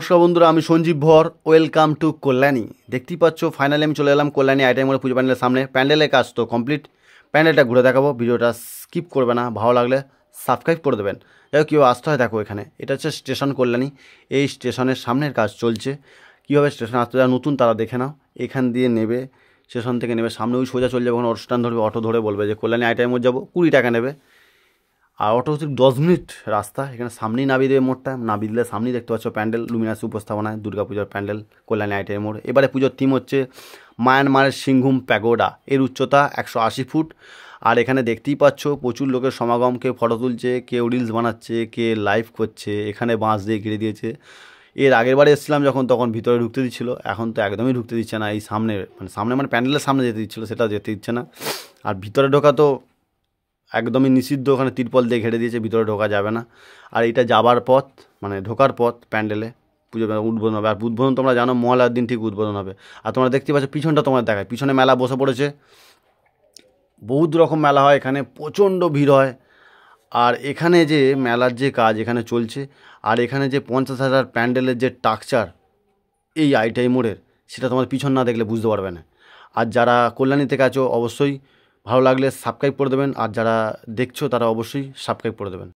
নমস্কার বন্ধুরা, আমি সঞ্জীব ভর। Welcome to Kalyani. দেখতেই পাচ্ছ ফাইনালি আমি চলে এলাম কল্যাণী আইটাই মোড়ে পুজো প্যান্ডেলের সামনে। প্যান্ডেলের কাজ তো কমপ্লিট, প্যান্ডেলটা ঘুরে দেখাবো। ভিডিওটা স্কিপ করবে না, ভালো লাগলে সাবস্ক্রাইব করে দেবেন। যাই হোক, কীভাবে আসতে হয় দেখো। এখানে এটা হচ্ছে স্টেশন কল্যাণী। এই স্টেশনের সামনের কাজ চলছে। কীভাবে স্টেশনে আসতে, যারা নতুন তারা দেখে নাও। এখান দিয়ে নেবে, স্টেশন থেকে নেবে, সামনে ওই সোজা চলে যাবে। ওখানে অটো স্ট্যান্ড ধরবে, অটো ধরে বলবে যে কল্যাণী আইটাই মোড় যাবো, 20 টাকা নেবে। আর অটো হচ্ছে 10 মিনিট রাস্তা। এখানে সামনেই নামিয়ে দেবে মোড়টা। নামিয়ে দিলে সামনেই দেখতে পাচ্ছ প্যান্ডেল, লুমিনাস উপস্থাপনায় দুর্গাপূজার প্যান্ডেল কল্যাণী আইটাই মোড়। এবারে পুজোর থিম হচ্ছে মায়ানমারের সিংঘুম প্যাগোডা। এর উচ্চতা 180 ফুট। আর এখানে দেখতেই পাচ্ছ প্রচুর লোকের সমাগম। কেউ ফটো তুলছে, কেউ রিলস বানাচ্ছে, কে লাইভ করছে। এখানে বাঁশ দিয়ে ঘিরে দিয়েছে। এর আগের বারে এসেছিলাম যখন, তখন ভিতরে ঢুকতে দিচ্ছিল। এখন তো একদমই ঢুকতে দিচ্ছে না। এই সামনে মানে প্যান্ডেলের সামনে যেতে দিচ্ছিলো, সেটাও যেতে দিচ্ছে না। আর ভিতরে ঢোকা তো একদমই নিষিদ্ধ। ওখানে তিরপল দিয়ে ঘিরে দিয়েছে, ভিতরে ঢোকা যাবে না। আর এটা যাবার পথ, মানে ঢোকার পথ প্যান্ডেলে। পুজো উদ্বোধন হবে। আর উদ্বোধন তোমরা জানো, মহালয়ার দিন ঠিক উদ্বোধন হবে। আর তোমরা দেখতে পাচ্ছ পিছনটা তোমার দেখায়, পিছনে মেলা বসে পড়েছে। বহুত রকম মেলা হয় এখানে, প্রচণ্ড ভিড় হয়। আর এখানে যে মেলার যে কাজ এখানে চলছে, আর এখানে যে 50,000 প্যান্ডেলের যে টাকচার এই আইটাই মোড়ের, সেটা তোমার পিছন না দেখলে বুঝতে পারবে না। আর যারা কল্যাণী থেকে আছো অবশ্যই ভালো লাগলে সাবস্ক্রাইব করে দেবেন। আর যারা দেখছো তারা অবশ্যই সাবস্ক্রাইব করে দেবেন।